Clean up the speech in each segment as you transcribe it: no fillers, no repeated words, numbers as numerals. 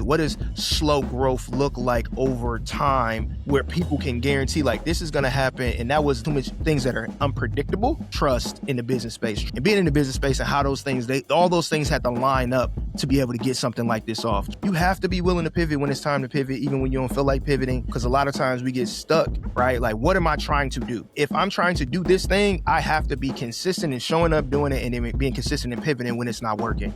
What does slow growth look like over time where people can guarantee like this is going to happen? And that was too much things that are unpredictable. Trust in the business space and being in the business space and how those things, all those things had to line up to be able to get something like this off. You have to be willing to pivot when it's time to pivot, even when you don't feel like pivoting, because a lot of times we get stuck, right? Like, what am I trying to do? If I'm trying to do this thing, I have to be consistent in showing up, doing it, and then being consistent in pivoting when it's not working.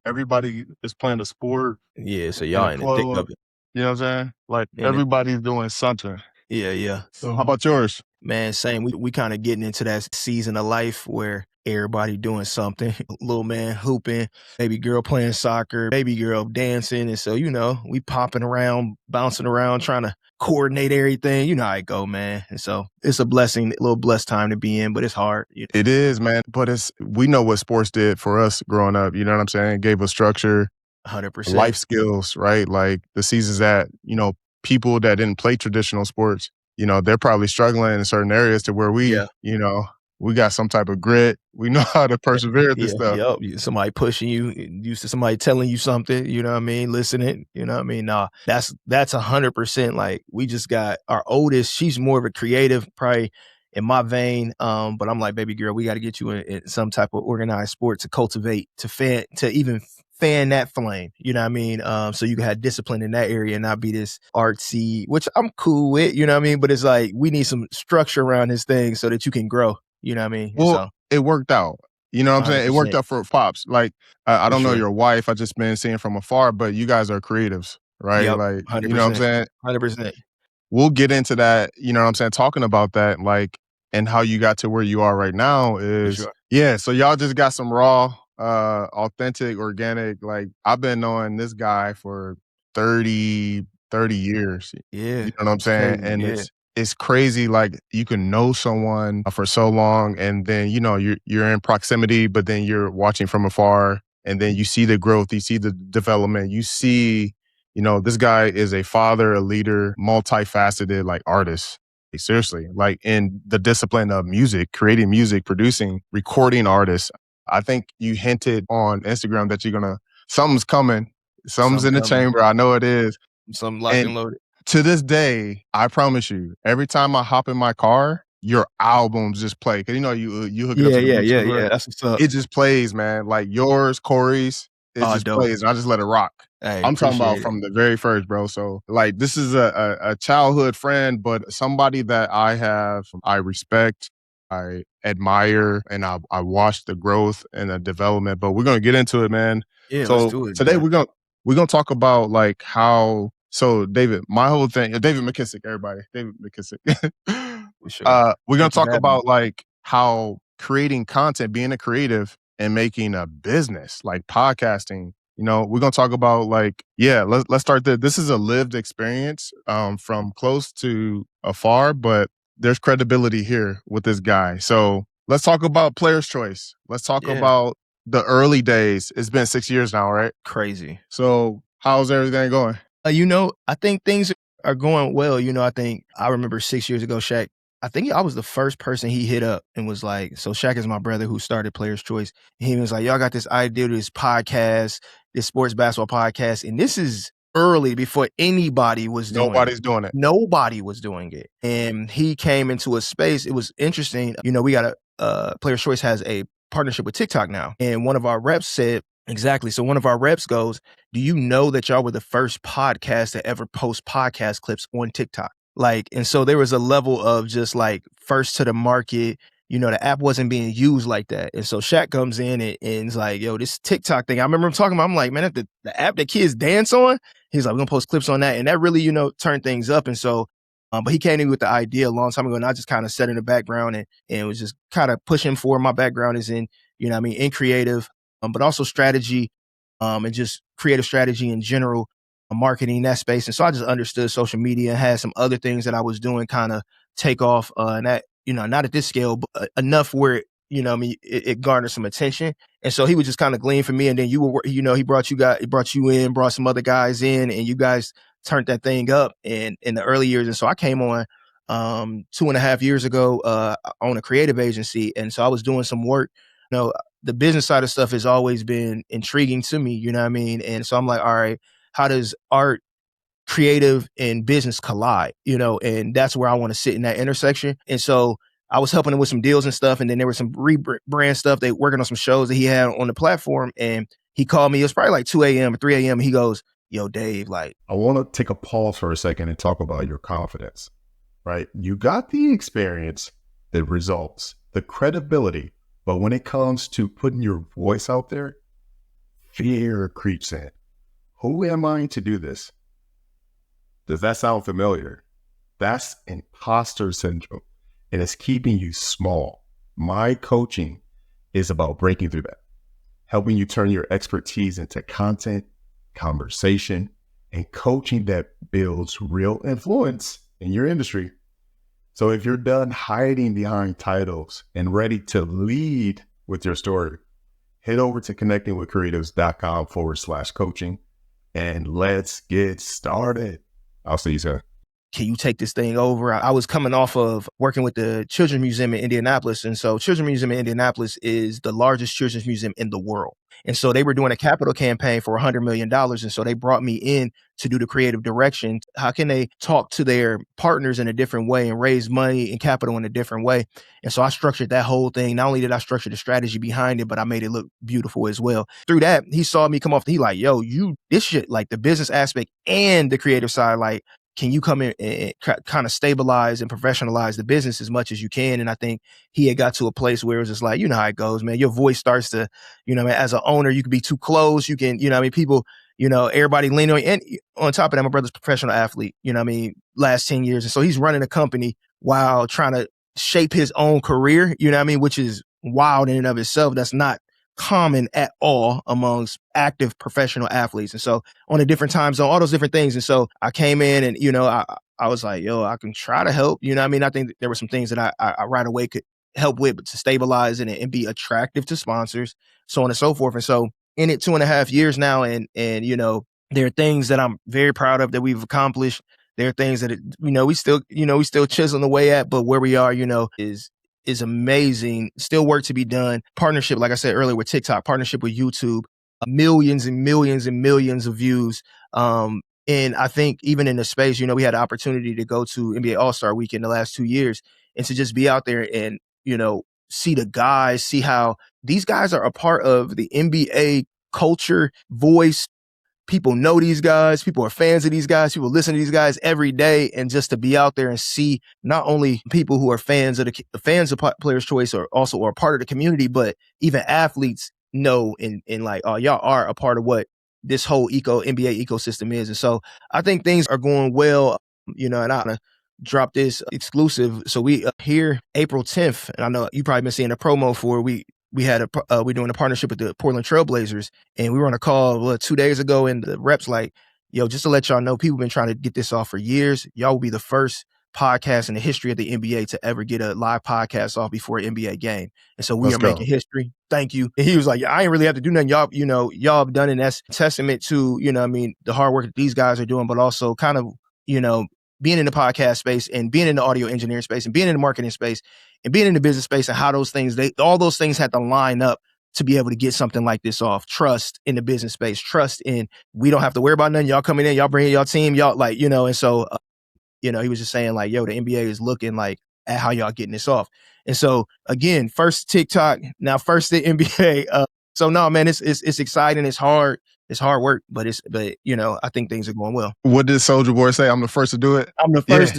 Everybody is playing a sport. Yeah, so y'all in the thick of it. You know what I'm saying? Like, everybody's doing something. Yeah. So how about yours? Man, same. We kind of getting into that season of life where everybody doing something. Little man hooping, baby girl playing soccer, baby girl dancing. And so, we popping around, bouncing around, trying to coordinate everything. You know how it go, man. And so it's a blessing, a little blessed time to be in, but it's hard. It is, man. But we know what sports did for us growing up. You know what I'm saying? It gave us structure, 100%. life skills, right? Like the seasons that, people that didn't play traditional sports, they're probably struggling in certain areas to where we got some type of grit. We know how to persevere through stuff. Yep. Somebody pushing you, used to somebody telling you something, you know what I mean? Listening, you know what I mean? Nah, that's 100%. Like, we just got our oldest, she's more of a creative, probably in my vein. But I'm like, baby girl, we got to get you in some type of organized sport to cultivate, to even fan that flame, you know what I mean? So you can have discipline in that area and not be this artsy, which I'm cool with, you know what I mean? But it's like, we need some structure around this thing so that you can grow, you know what I mean? Well, it worked out. You know what I'm saying? It worked out for Pops. Like, I don't know your wife. I just been seeing from afar, but you guys are creatives, right? Yep, like, 100%, you know what I'm saying? 100%. We'll get into that, you know what I'm saying? Talking about that, like, and how you got to where you are right now is, so y'all just got some raw, authentic, organic, like, I've been knowing this guy for 30 years. Yeah. You know what I'm saying? And it's crazy, like, you can know someone for so long and then, you're in proximity, but then you're watching from afar and then you see the growth, you see the development, you see, this guy is a father, a leader, multifaceted, like, artist. Seriously, like, in the discipline of music, creating music, producing, recording artists. I think you hinted on Instagram that something's coming. Something's in the chamber. I know it is. Something locked and loaded. To this day, I promise you, every time I hop in my car, your albums just play. Cause you hook it up to the Bluetooth. Yeah. That's what's up. It just plays, man. Like yours, Corey's, it just plays. And I just let it rock. Hey, I'm talking about from the very first, bro. So, like, this is a childhood friend, but somebody that I respect, I admire, and I watch the growth and the development. But we're gonna get into it, man. Yeah, so let's do it. Today we're gonna talk about like how. So David, my whole thing, David McKissic, everybody, David McKissic. We're gonna talk about like how creating content, being a creative, and making a business like podcasting. We're gonna talk about like, let's start there. This is a lived experience from close to afar, but there's credibility here with this guy. So let's talk about Player's Choice. Let's talk about the early days. It's been 6 years now, right? Crazy. So how's everything going? I think things are going well. I remember 6 years ago, Shaq, I think I was the first person he hit up and was like, so Shaq is my brother who started Player's Choice. And he was like, y'all got this idea to this podcast, this sports basketball podcast. And this is early before anybody was doing Nobody's doing it. Nobody was doing it. And he came into a space. It was interesting. We got Player's Choice has a partnership with TikTok now. And one of our reps said, exactly. So one of our reps goes, do you know that y'all were the first podcast to ever post podcast clips on TikTok? Like, and so there was a level of just like first to the market, the app wasn't being used like that. And so Shaq comes in and it's like, yo, this TikTok thing. I remember him talking about, I'm like, man, the app that kids dance on, he's like, we're gonna post clips on that. And that really, turned things up. And so, but he came in with the idea a long time ago and I just kind of sat in the background and was just kind of pushing for. My background is in, in creative, but also strategy, and just creative strategy in general, marketing, that space. And so I just understood social media, had some other things that I was doing kind of take off, and that, not at this scale, but enough where, it garnered some attention. And so he would just kind of glean for me. And then he brought you in, brought some other guys in, and you guys turned that thing up in the early years. And so I came on 2.5 years ago on a creative agency. And so I was doing some work The business side of stuff has always been intriguing to me, you know what I mean? And so I'm like, all right, how does art, creative, and business collide, and that's where I want to sit in that intersection. And so I was helping him with some deals and stuff. And then there was some rebrand stuff. They working on some shows that he had on the platform. And he called me. It was probably like 2 a.m. or 3 a.m. He goes, yo, Dave, like, I want to take a pause for a second and talk about your confidence, right? You got the experience, the results, the credibility, but when it comes to putting your voice out there, fear creeps in. Who am I to do this? Does that sound familiar? That's imposter syndrome, and it's keeping you small. My coaching is about breaking through that, helping you turn your expertise into content, conversation, and coaching that builds real influence in your industry. So if you're done hiding behind titles and ready to lead with your story, head over to connectingwithcreatives.com/coaching and let's get started. I'll see you soon. Can you take this thing over? I was coming off of working with the Children's Museum in Indianapolis. And so Children's Museum in Indianapolis is the largest children's museum in the world. And so they were doing a capital campaign for $100 million. And so they brought me in to do the creative direction. How can they talk to their partners in a different way and raise money and capital in a different way? And so I structured that whole thing. Not only did I structure the strategy behind it, but I made it look beautiful as well. Through that, he saw me come off. He like, yo, this shit, like the business aspect and the creative side, like, can you come in and kind of stabilize and professionalize the business as much as you can? And I think he had got to a place where it was just like, you know how it goes, man. Your voice starts to, as an owner, you can be too close. You can, people, everybody lean on you. And on top of that, my brother's a professional athlete, last 10 years. And so he's running a company while trying to shape his own career, which is wild in and of itself. That's not common at all amongst active professional athletes. And so on a different time zone, all those different things. And so I came in and, I was like, yo, I can try to help. I think there were some things that I right away could help with, but to stabilize it and be attractive to sponsors, so on and so forth. And so in it 2.5 years now, and there are things that I'm very proud of that we've accomplished. There are things that, we still chiseling away at, but where we are, is amazing. Still work to be done. Partnership, like I said earlier, with TikTok, partnership with YouTube, millions and millions and millions of views. And I think even in the space, we had the opportunity to go to NBA All-Star Weekend the last 2 years and to just be out there and, see the guys, see how these guys are a part of the NBA culture, voice. People know these guys. People are fans of these guys. People listen to these guys every day. And just to be out there and see not only people who are fans of Players' Choice or also are part of the community, but even athletes know and like, oh, y'all are a part of what this whole NBA ecosystem is. And so I think things are going well, and I'm going to drop this exclusive. So we here April 10th, and I know you probably been seeing a promo for we're doing a partnership with the Portland Trailblazers, and we were on a call 2 days ago, and the reps like, yo, just to let y'all know, people been trying to get this off for years. Y'all will be the first podcast in the history of the NBA to ever get a live podcast off before an NBA game. And so we are making history. Thank you. And he was like, I ain't really have to do nothing. Y'all have done it. And that's a testament to, the hard work that these guys are doing, but also kind of, being in the podcast space and being in the audio engineering space and being in the marketing space and being in the business space and how those things, all those things had to line up to be able to get something like this off. Trust in the business space, trust in, we don't have to worry about nothing. Y'all coming in, y'all bringing y'all team, y'all like, and so, he was just saying like, yo, the NBA is looking like at how y'all getting this off. And so again, first TikTok, now first the NBA. So no, man, it's exciting. It's hard. It's hard work, but I think things are going well. What did Soulja Boy say? I'm the first to do it. I'm the first.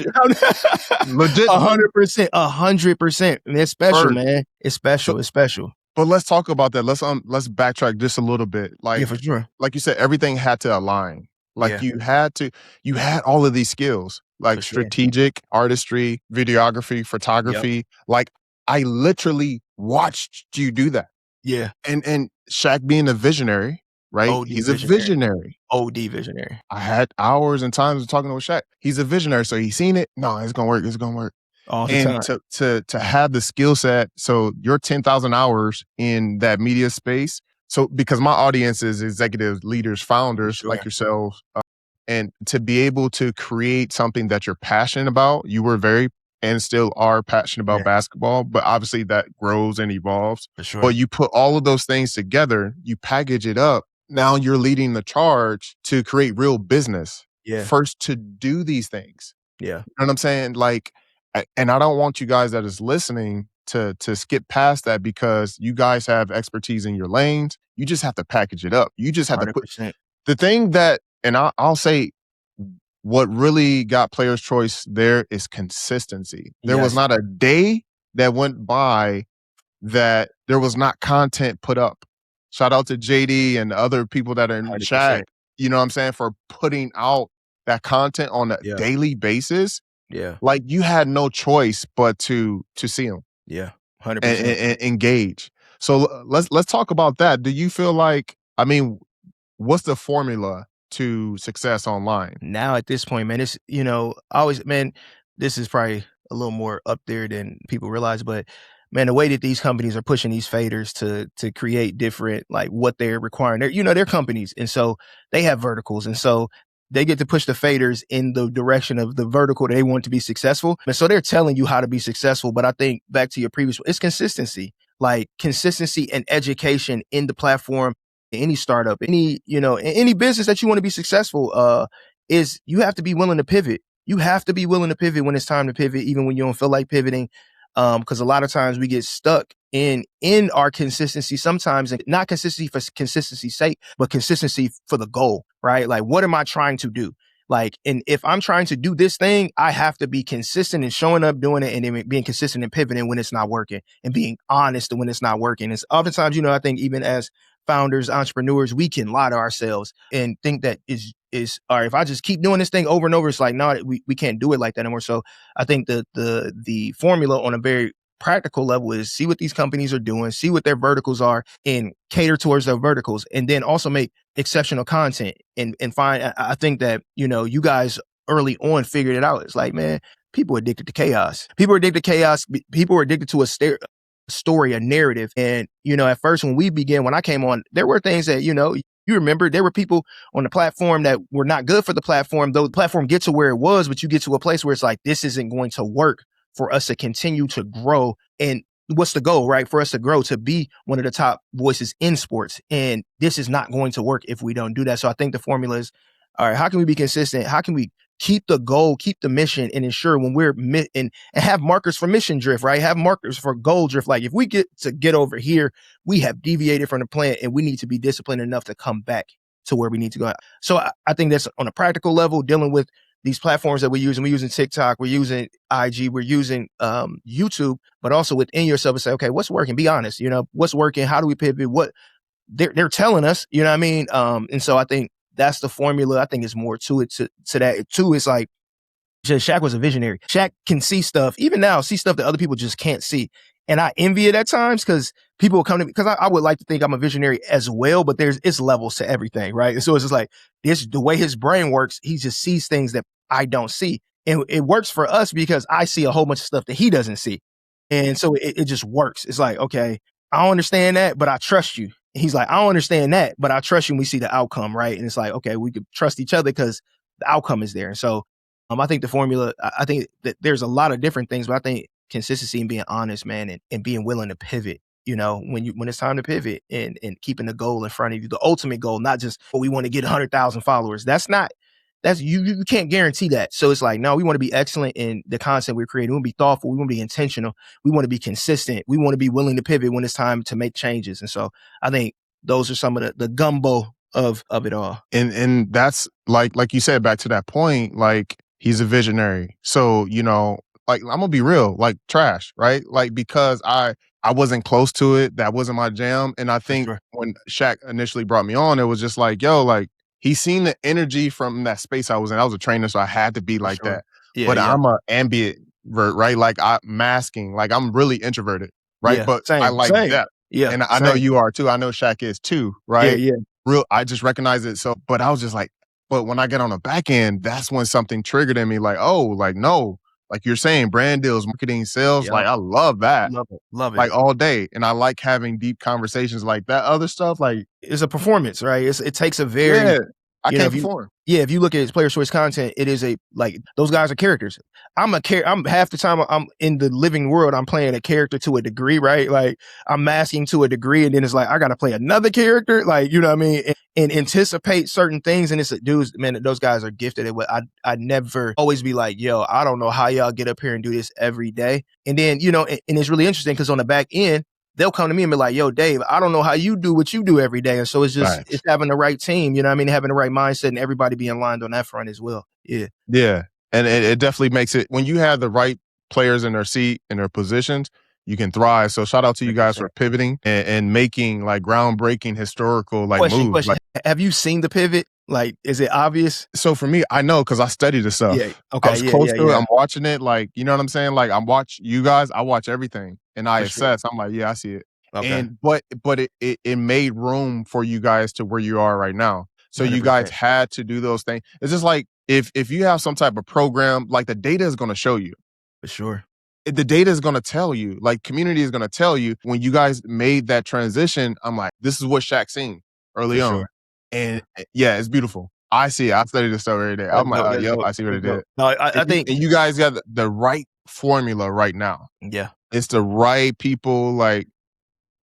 Legit. 100%. 100%. And it's special, man. It's special. It's special. But let's talk about that. Let's backtrack just a little bit. Like, yeah, for sure. Like you said, everything had to align. Like you had all of these skills, like strategic, artistry, videography, photography. Yep. Like I literally watched you do that. Yeah. And Shaq being a visionary, right? He's a visionary. OD visionary. I had hours and times of talking to Shaq. He's a visionary. So he's seen it. No, it's going to work. It's going to work. All the and time. To have the skill set. So you're 10,000 hours in that media space. So because my audience is executive leaders, founders like yourselves, and to be able to create something that you're passionate about, you were very and still are passionate about basketball, but obviously that grows and evolves. For sure. But you put all of those things together, you package it up. Now you're leading the charge to create real business. First to do these things. Yeah. You know what I'm saying? Like, and I don't want you guys that is listening to skip past that because you guys have expertise in your lanes. You just have to package it up. You just have 100%. to put the thing that, and I'll say, what really got Players' Choice there is consistency. There was not a day that went by that there was not content put up. Shout out to JD and other people that are in the chat, you know what I'm saying, for putting out that content on a daily basis. Yeah. Like you had no choice but to see them. Yeah. 100%. And engage. So let's talk about that. Do you feel like, I mean, what's the formula to success online? Now at this point, man, it's, man, this is probably a little more up there than people realize, but man, the way that these companies are pushing these faders to create different, like what they're requiring, they're companies. And so they have verticals. And so they get to push the faders in the direction of the vertical that they want to be successful. And so they're telling you how to be successful. But I think back to your previous, it's consistency, like consistency and education in the platform, any startup, any business that you want to be successful, is you have to be willing to pivot. You have to be willing to pivot when it's time to pivot, even when you don't feel like pivoting. Because a lot of times we get stuck in our consistency sometimes, and not consistency for consistency's sake, but consistency for the goal, right? Like, what am I trying to do? Like, and if I'm trying to do this thing, I have to be consistent in showing up, doing it, and then being consistent and pivoting when it's not working, and being honest when it's not working. It's oftentimes, I think even as founders, entrepreneurs, we can lie to ourselves and think that is all right, if I just keep doing this thing over and over, it's like, no, we can't do it like that anymore. So I think the formula on a very practical level is see what these companies are doing, see what their verticals are, and cater towards their verticals, and then also make exceptional content and find. I think that, you guys early on figured it out. It's like, man, people are addicted to chaos. People are addicted to chaos. People are addicted to a story, a narrative. And, at first when I came on, there were things that, you remember there were people on the platform that were not good for the platform, though the platform gets to where it was, but you get to a place where it's like, this isn't going to work for us to continue to grow. And what's the goal, right? For us to grow, to be one of the top voices in sports. And this is not going to work if we don't do that. So I think the formula is, all right, how can we be consistent? How can we keep the goal, keep the mission, and ensure when we're and have markers for mission drift, right? Have markers for goal drift. Like if we get over here, we have deviated from the plan and we need to be disciplined enough to come back to where we need to go. So I think that's on a practical level, dealing with these platforms that we're using TikTok, we're using IG, we're using YouTube, but also within yourself and say, okay, what's working? Be honest, what's working? How do we pivot? What they're telling us, you know what I mean? And so I think that's the formula. I think there's more to it to that too. It's like, Shaq was a visionary. Shaq can see stuff, even now, see stuff that other people just can't see. And I envy it at times because people will come to me, because I would like to think I'm a visionary as well, but it's levels to everything, right? And so it's just like, the way his brain works, he just sees things that I don't see. And it works for us because I see a whole bunch of stuff that he doesn't see. And so it just works. It's like, okay, I don't understand that, but I trust you. He's like, I don't understand that, but I trust you and we see the outcome, right? And it's like, okay, we could trust each other because the outcome is there. And so I think the formula, I think that there's a lot of different things, but I think consistency and being honest, man, and being willing to pivot, when it's time to pivot and keeping the goal in front of you, the ultimate goal, not just, we want to get 100,000 followers. You can't guarantee that. So it's like, no, we want to be excellent in the content we're creating. We want to be thoughtful. We want to be intentional. We want to be consistent. We want to be willing to pivot when it's time to make changes. And so I think those are some of the gumbo of it all. And that's like you said, back to that point, like he's a visionary. So, like I'm gonna be real, like trash, right? Like because I wasn't close to it. That wasn't my jam. And I think when Shaq initially brought me on, it was just like, yo, like, he's seen the energy from that space I was in. I was a trainer, so I had to be like that. Yeah, but I'm an ambivert, right? Like I'm masking, like I'm really introverted, right? Yeah, but I like that. Yeah. And I know you are too. I know Shaq is too, right? Yeah. I just recognize it. So, but I was just like, but when I get on the back end, that's when something triggered in me. Like, oh, like, no, like you're saying, brand deals, marketing, sales. Like, I love that. Love it. Like all day. And I like having deep conversations like that. Other stuff, like, it's a performance, right? It takes a very I can't perform. If you look at his player choice content, it is those guys are characters. I'm half the time I'm in the living world, I'm playing a character to a degree, right? Like I'm masking to a degree, and then it's like I gotta play another character, like, you know what I mean? And anticipate certain things. And it's dudes, man, those guys are gifted at what I'd never always be like, yo, I don't know how y'all get up here and do this every day. And then, you know, and it's really interesting because on the back end, they'll come to me and be like, yo, Dave, I don't know how you do what you do every day. And so it's just, It's having the right team, you know what I mean? Having the right mindset and everybody being aligned on that front as well. Yeah. Yeah. And it definitely makes it, when you have the right players in their seat, in their positions, you can thrive. So shout out to you guys for pivoting and making like groundbreaking historical moves. Like, have you seen the pivot? Like, is it obvious? So for me, I know because I study this stuff. Yeah. Okay. I was close to it. I'm watching it. Like, you know what I'm saying? Like I watch everything and I assess. Sure. I'm like, yeah, I see it. Okay. And but it made room for you guys to where you are right now. So 100%. You guys had to do those things. It's just like if you have some type of program, like the data is going to show you. For sure. The data is going to tell you, like community is going to tell you. When you guys made that transition, I'm like, this is what Shaq seen early on. Sure. And yeah, it's beautiful. I see it. I study this stuff every day. I'm like, yep, I see what it did. No, I think and you guys got the right formula right now. Yeah. It's the right people. Like,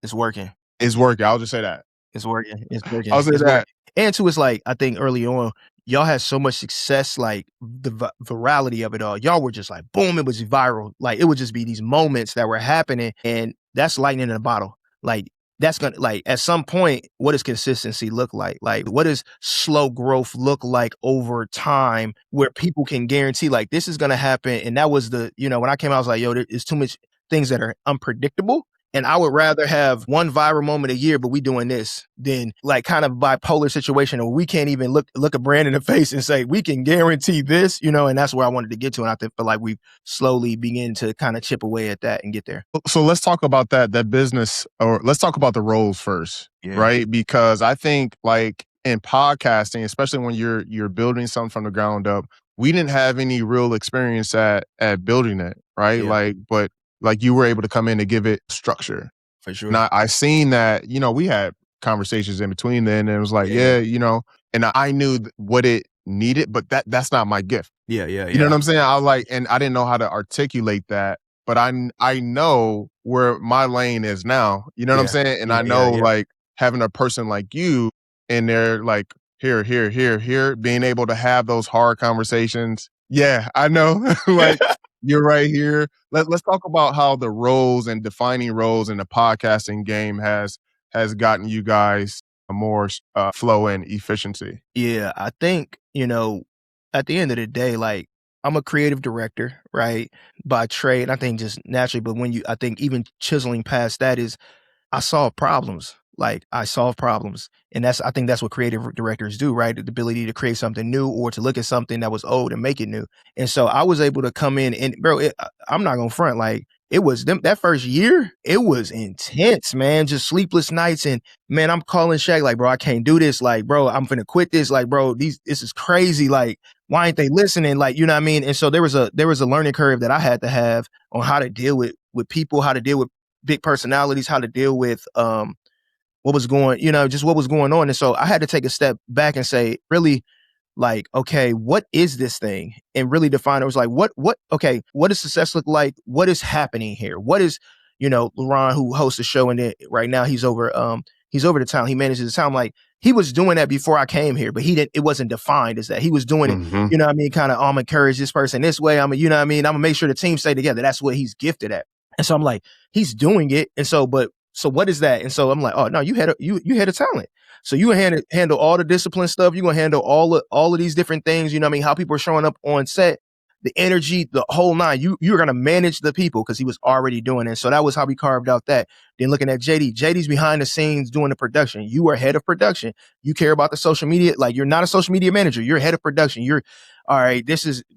it's working. It's working. I'll just say that. It's working. It's working. I'll say that. Working. And two, it's like, I think early on, y'all had so much success, like the virality of it all. Y'all were just like, boom, it was viral. Like it would just be these moments that were happening, and that's lightning in a bottle. Like that's gonna, like, at some point, what does consistency look like? Like what does slow growth look like over time where people can guarantee like this is gonna happen? And that was the, you know, when I came out, I was like, yo, there's too much things that are unpredictable. And I would rather have one viral moment a year, but we doing this, than like kind of bipolar situation where we can't even look a brand in the face and say, we can guarantee this, you know, and that's where I wanted to get to. And I feel like we've slowly begin to kind of chip away at that and get there. So let's talk about that business, or let's talk about the roles first, right? Because I think like in podcasting, especially when you're building something from the ground up, we didn't have any real experience at building it, right? Yeah. Like you were able to come in and give it structure. For sure. Now I seen that, you know, we had conversations in between then, and it was like, you know, and I knew what it needed, but that's not my gift. Yeah. You know what I'm saying? I was like, and I didn't know how to articulate that, but I know where my lane is now. You know what I'm saying? And I know like having a person like you in there, like here, being able to have those hard conversations. Yeah, I know. Like you're right here. Let's talk about how the roles and defining roles in the podcasting game has gotten you guys more flow and efficiency. Yeah, I think, you know, at the end of the day, like I'm a creative director, right, by trade. I think just naturally, but I think even chiseling past that is I solve problems. Like I solve problems. And I think that's what creative directors do, right? The ability to create something new or to look at something that was old and make it new. And so I was able to come in and I'm not gonna front, like it was that first year, it was intense, man. Just sleepless nights. And man, I'm calling Shaq like, bro, I can't do this. Like, bro, I'm finna quit this. Like, bro, this is crazy. Like, why ain't they listening? Like, you know what I mean? And so there was a learning curve that I had to have on how to deal with people, how to deal with big personalities, how to deal with what was going on. And so I had to take a step back and say, really, like, okay, what is this thing? And really define it. Was like, what does success look like? What is happening here? What is, you know, LeRon, who hosts the show, and right now he's over the town. He manages the town. Like he was doing that before I came here, but it wasn't defined as that. He was doing it, you know what I mean? Kind of, I'm gonna encourage this person this way. You know what I mean? I'm gonna make sure the team stay together. That's what he's gifted at. And so I'm like, he's doing it. And so, so what is that? And so I'm like, oh no, you had a talent. So you handle all the discipline stuff. You're gonna handle all of these different things. You know what I mean? How people are showing up on set, the energy, the whole nine. You're gonna manage the people because he was already doing it. So that was how we carved out that. Then looking at JD's behind the scenes doing the production. You are head of production. You care about the social media. Like you're not a social media manager. You're head of production. You're all right.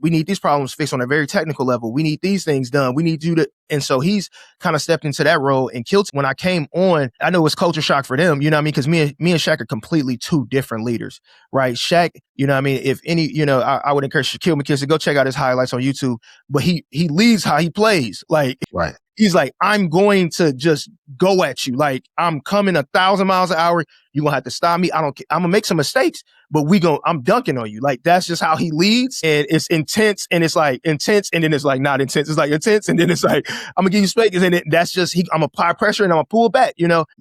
We need these problems fixed on a very technical level. We need these things done. We need you to. And so he's kind of stepped into that role and killed. When I came on, I know it was culture shock for them. You know what I mean? Because me and Shaq are completely two different leaders, right? Shaq, you know what I mean? If any, you know, I would encourage David McKissic, go check out his highlights on YouTube. But he leads how he plays. Like, right. He's like, I'm going to just go at you. Like, I'm coming 1,000 miles an hour. You're gonna have to stop me. I don't care. I'm gonna make some mistakes, but I'm dunking on you. Like, that's just how he leads. And it's intense. And it's like intense. And then it's like not intense. It's like intense. And then it's like, I'm gonna give you space. And that's just, I'm gonna apply pressure and I'm gonna pull back.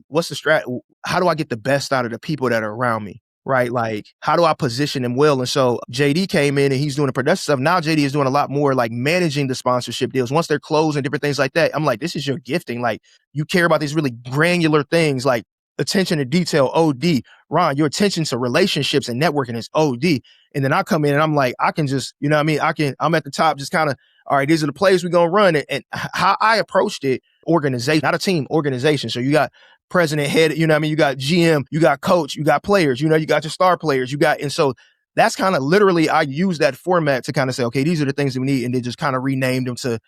What's the strat? How do I get the best out of the people that are around me? Right? Like, how do I position them well? And so JD came in and he's doing the production stuff. Now JD is doing a lot more like managing the sponsorship deals. Once they're closed and different things like that, I'm like, this is your gifting. Like, you care about these really granular things like attention to detail, OD. Ron, your attention to relationships and networking is OD. And then I come in and I'm like, I can just, you know what I mean? I'm at the top just kind of, all right, these are the plays we're going to run. And how I approached it, organization, not a team, organization. So you got president, head, you know what I mean? You got GM, you got coach, you got players, you got your star players, and so that's kind of literally, I use that format to kind of say, okay, these are the things that we need. And they just kind of renamed them to,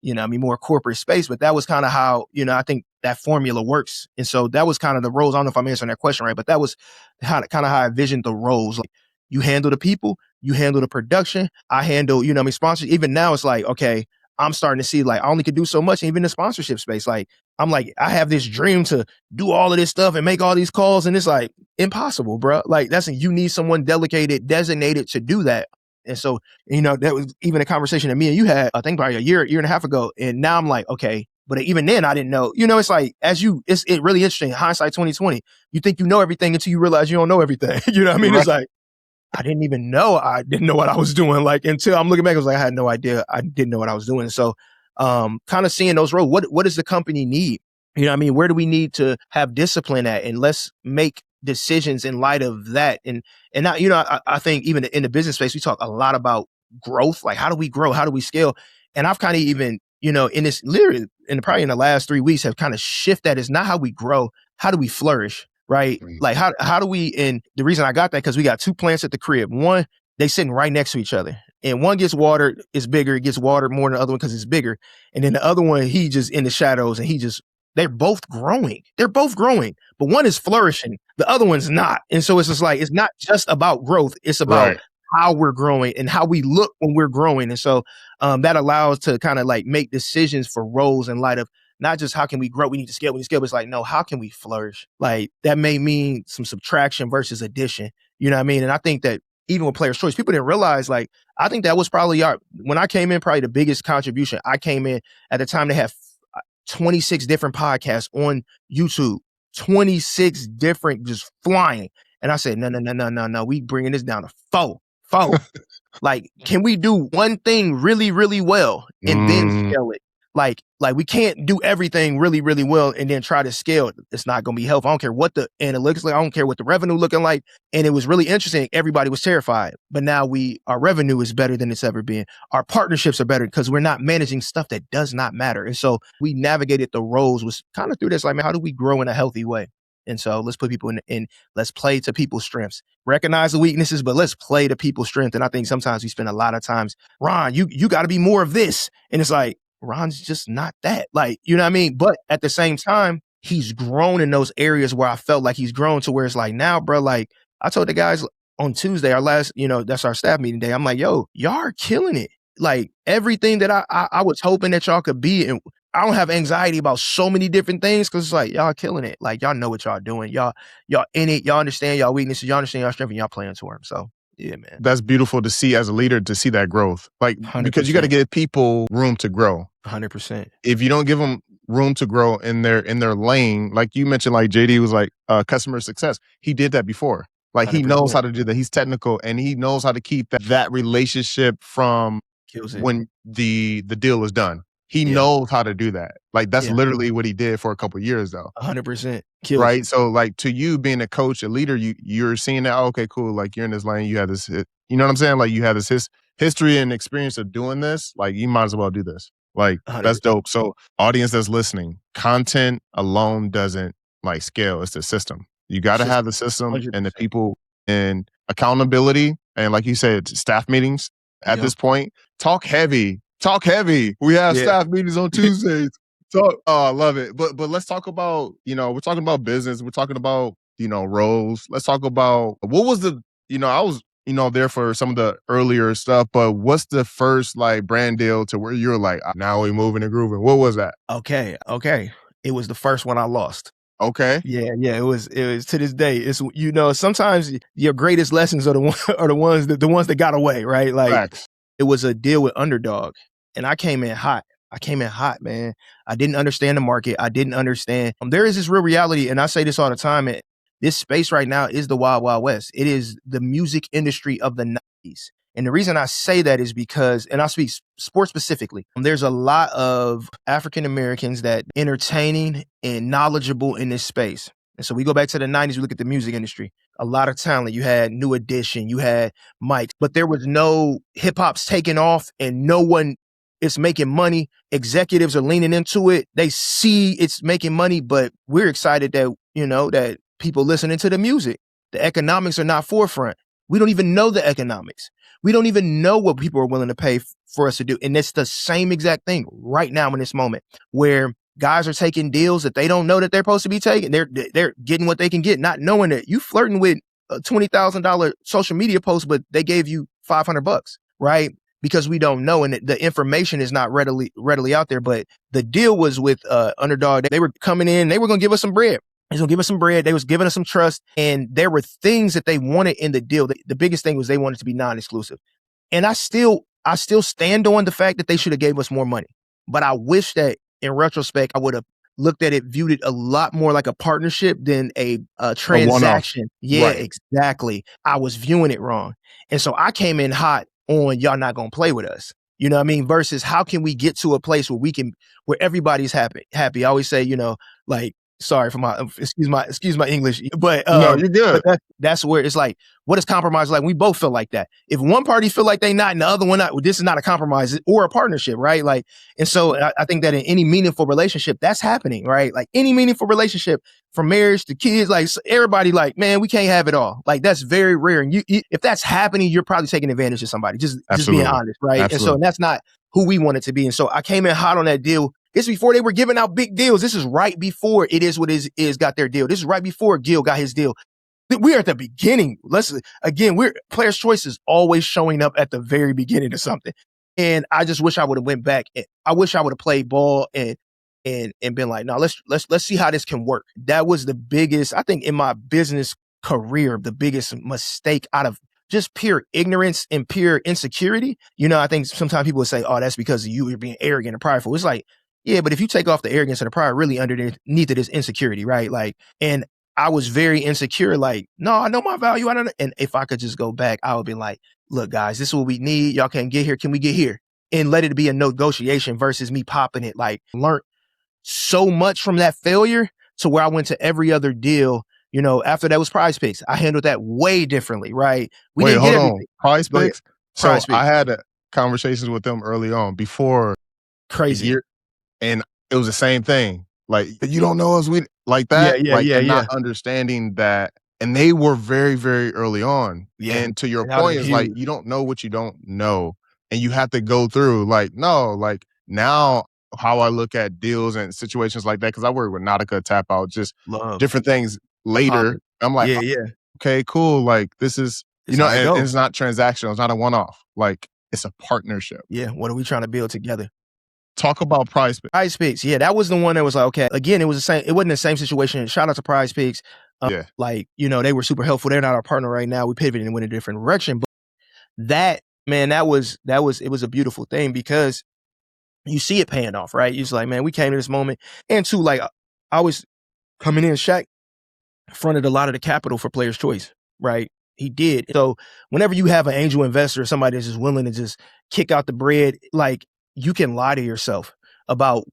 more corporate space. But that was kind of how, I think that formula works. And so that was kind of the roles. I don't know if I'm answering that question right, but that was kind of how I envisioned the roles. Like, you handle the people, you handle the production, I handle, sponsors. Even now it's like, okay, I'm starting to see like I only could do so much, even in the sponsorship space. Like, I'm like, I have this dream to do all of this stuff and make all these calls. And it's like impossible, bro. Like, you need someone designated to do that. And so, that was even a conversation that me and you had, I think probably a year and a half ago. And now I'm like, okay, but even then I didn't know, it's like, it's really interesting. Hindsight 2020, you think you know everything until you realize you don't know everything. You know what I mean? Right. It's like, I didn't even know. I didn't know what I was doing. Like, until I'm looking back, I was like, I had no idea. I didn't know what I was doing. So, kind of seeing those roles. What does the company need? You know what I mean? Where do we need to have discipline at? And let's make decisions in light of that. And now, I think even in the business space, we talk a lot about growth. Like, how do we grow? How do we scale? And I've kind of even, in this literally, probably in the last 3 weeks, have kind of shifted that. Is not how we grow. How do we flourish? Right? Like, how do we, and the reason I got that, because we got 2 plants at the crib. One, they sitting right next to each other. And one gets watered, it's bigger, it gets watered more than the other one because it's bigger. And then the other one, he just in the shadows and they're both growing. They're both growing, but one is flourishing, the other one's not. And so it's just like, it's not just about growth. It's about how we're growing and how we look when we're growing. And so that allows to kind of like make decisions for roles in light of not just how can we grow, we need to scale, but it's like, no, how can we flourish? Like, that may mean some subtraction versus addition. You know what I mean? And I think that even with Player's Choice, people didn't realize, like, I think that was probably when I came in, probably the biggest contribution. I came in at the time they had 26 different podcasts on YouTube, 26 different, just flying. And I said, no, we bringing this down to four. Like, can we do one thing really, really well and then scale it? Like we can't do everything really, really well and then try to scale it. It's not going to be helpful. I don't care what the analytics like. I don't care what the revenue looking like. And it was really interesting. Everybody was terrified. But now our revenue is better than it's ever been. Our partnerships are better because we're not managing stuff that does not matter. And so we navigated the roles was kind of through this, like, man, how do we grow in a healthy way? And so let's put people in, let's play to people's strengths, recognize the weaknesses, but let's play to people's strength. And I think sometimes we spend a lot of times, Ron, you got to be more of this. And it's like, Ron's just not that. Like, you know what I mean? But at the same time, he's grown in those areas where I felt like he's grown to where it's like, now, bro, like I told the guys on Tuesday, our last, that's our staff meeting day. I'm like, yo, y'all are killing it. Like, everything that I was hoping that y'all could be. And I don't have anxiety about so many different things because it's like, y'all killing it. Like, y'all know what y'all doing. Y'all in it. Y'all understand y'all weaknesses. Y'all understand y'all strength, and y'all playing to them. So yeah, man. That's beautiful to see as a leader, to see that growth. Like, 100%. Because you got to give people room to grow. 100%. If you don't give them room to grow in their lane, like you mentioned, like JD was like customer success. He did that before. Like 100%. He knows how to do that. He's technical and he knows how to keep that relationship from when the deal is done. He knows how to do that. Like, that's literally what he did for a couple of years though. 100%. Right. So like, to you being a coach, a leader, you're seeing that, oh, okay, cool. Like, you're in this lane. You have this, you know what I'm saying? Like, you have this history and experience of doing this. Like, you might as well do this. Like, 100%. That's dope. So audience that's listening, content alone doesn't like scale. It's the system. You got to have the system 100%. And the people and accountability. And like you said, staff meetings at this point, talk heavy. We have staff meetings on Tuesdays. I love it. But let's talk about, we're talking about business. We're talking about, roles. Let's talk about what was I was there for some of the earlier stuff, but what's the first like brand deal to where you're like, now we moving and grooving? What was that? Okay. It was the first one I lost. Okay. Yeah. It was to this day. It's, sometimes your greatest lessons are the ones that got away, right? Like Facts. it was a deal with Underdog, and I came in hot, man. I didn't understand the market. I didn't understand. There is this real reality, and I say this all the time. This space right now is the Wild Wild West. It is the music industry of the 90s. And the reason I say that is because, and I speak sports specifically, there's a lot of African Americans that entertaining and knowledgeable in this space. And so we go back to the 90s, we look at the music industry. A lot of talent. You had New Edition, you had Mike, but there was no hip hop's taking off and no one is making money. Executives are leaning into it. They see it's making money, but we're excited that, that people listening to the music. The economics are not forefront. We don't even know the economics. We don't even know what people are willing to pay for us to do. And it's the same exact thing right now in this moment where guys are taking deals that they don't know that they're supposed to be taking. They're getting what they can get, not knowing that you flirting with a $20,000 social media post, but they gave you $500, right? Because we don't know, and the information is not readily out there. But the deal was with Underdog. They were coming in, they were going to give us some bread. They was going to give us some bread. They was giving us some trust. And there were things that they wanted in the deal. The biggest thing was they wanted to be non-exclusive. And I still stand on the fact that they should have gave us more money. But I wish that in retrospect, I would have looked at it, viewed it a lot more like a partnership than a transaction. Yeah, right. Exactly. I was viewing it wrong. And so I came in hot on y'all not going to play with us. You know what I mean? Versus how can we get to a place where everybody's happy? I always say, like, sorry for my, excuse my English, but no, you're good. But that's where it's like, what is compromise like? We both feel like that. If one party feel like they not and the other one not, well, this is not a compromise or a partnership, right? Like, and so I think that in any meaningful relationship, that's happening, right? Like any meaningful relationship, from marriage to kids, like everybody, like, man, we can't have it all. Like that's very rare. And if that's happening, you're probably taking advantage of somebody. Just being honest, right? Absolutely. And so that's not who we want it to be. And so I came in hot on that deal. This is before they were giving out big deals. This is right before It Is What It Is got their deal. This is right before Gil got his deal. We're at the beginning. Player's Choice is always showing up at the very beginning of something. And I just wish I would have went back. I wish I would have played ball and been like, no, let's see how this can work. That was the biggest, I think, in my business career, the biggest mistake out of just pure ignorance and pure insecurity. I think sometimes people would say, oh, that's because you're being arrogant and prideful. It's like, yeah, but if you take off the arrogance and the pride, really underneath it is insecurity, right? Like, and I was very insecure. Like, no, I know my value. I don't know. And if I could just go back, I would be like, look, guys, this is what we need. Y'all can't get here. Can we get here? And let it be a negotiation versus me popping it. Like, learned so much from that failure to where I went to every other deal. After that was Prize Picks. I handled that way differently, right? Wait, hold on. Prize Picks? So I had conversations with them early on before. Crazy. And it was the same thing. Like, you don't know us, we like that. Not understanding that. And they were very, very early on. Yeah. And to your point, it's like, you don't know what you don't know. And you have to go through now how I look at deals and situations like that. Cause I work with Nautica, Tap Out, just different things later. I'm like, okay, cool. Like this is, and it's not transactional. It's not a one-off. Like it's a partnership. Yeah. What are we trying to build together? Talk about Prize Picks. Prize Picks, yeah, that was the one that was like, okay, again, it was the same. It wasn't the same situation. Shout out to Prize Picks. They were super helpful. They're not our partner right now. We pivoted and went in a different direction. But it was a beautiful thing because you see it paying off, right? You're just like, man, we came to this moment. And two, like, I was coming in, Shaq fronted a lot of the capital for Player's Choice, right? He did. So whenever you have an angel investor or somebody that's just willing to just kick out the bread, like, you can lie to yourself about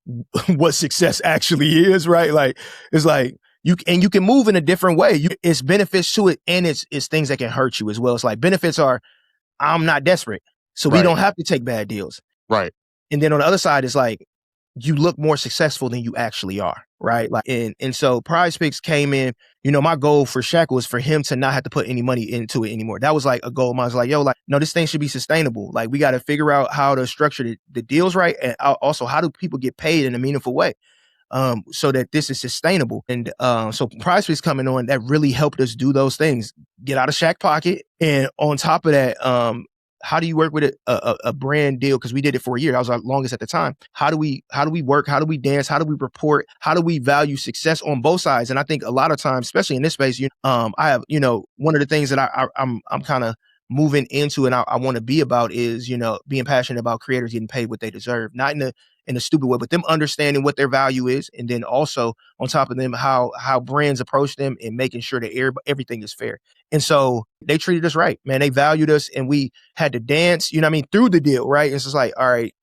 what success actually is, right? Like, it's like you can move in a different way. It's benefits to it, and it's things that can hurt you as well. It's like benefits are, I'm not desperate, so we don't have to take bad deals, right? And then on the other side, it's like you look more successful than you actually are, right? Like, and so Prize Picks came in. My goal for Shaq was for him to not have to put any money into it anymore. That was like a goal of mine. I was like, no, this thing should be sustainable. Like, we got to figure out how to structure the deals right. And also, how do people get paid in a meaningful way so that this is sustainable? And so Prize Picks coming on, that really helped us do those things. get out of Shaq pocket. And on top of that, how do you work with a brand deal? Because we did it for a year. I was our longest at the time. How do we work? How do we dance? How do we report? How do we value success on both sides? And I think a lot of times, especially in this space, I have, one of the things that I'm kind of moving into and I want to be about is, being passionate about creators getting paid what they deserve, not in a stupid way, but them understanding what their value is. And then also on top of them, how brands approach them and making sure that everything is fair. And so they treated us right, man. They valued us and we had to dance, through the deal, right? It's just like, all right,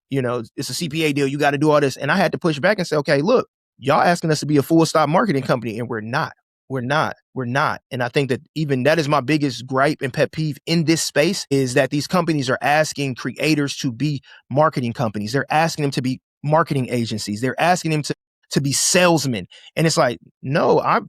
it's a CPA deal. You got to do all this. And I had to push back and say, okay, look, y'all asking us to be a full stop marketing company and we're not. And I think that even that is my biggest gripe and pet peeve in this space is that these companies are asking creators to be marketing companies. They're asking them to be marketing agencies. They're asking them to be salesmen. And it's like, no, I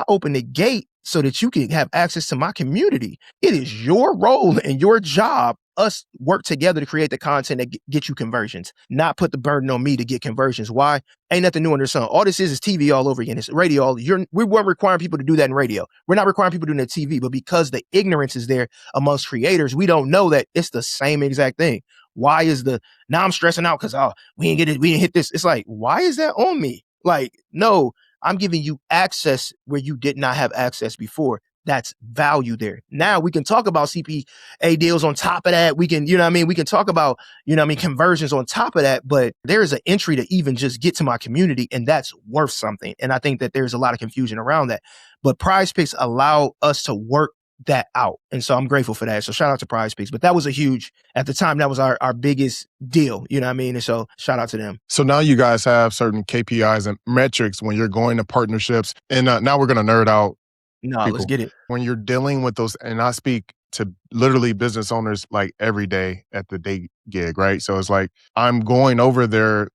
open the gate so that you can have access to my community. It is your role and your job. Us work together to create the content that get you conversions, not put the burden on me to get conversions. Why? Ain't nothing new under the sun. All this is TV all over again. It's radio. We weren't requiring people to do that in radio. We're not requiring people to do that in TV, but because the ignorance is there amongst creators, we don't know that it's the same exact thing. Why is now I'm stressing out because, we didn't get it. We didn't hit this. It's like, why is that on me? Like, no, I'm giving you access where you did not have access before. That's value there. Now we can talk about CPA deals on top of that. We can, we can talk about, conversions on top of that, but there is an entry to even just get to my community and that's worth something. And I think that there's a lot of confusion around that, but Prize Picks allow us to work that out. And so I'm grateful for that. So shout out to Prize Picks, but that was at the time, that was our biggest deal, And so shout out to them. So now you guys have certain KPIs and metrics when you're going to partnerships. And now we're going to nerd out. No, let's get it. When you're dealing with those, and I speak to literally business owners like every day at the day gig, right? So it's like, I'm going over their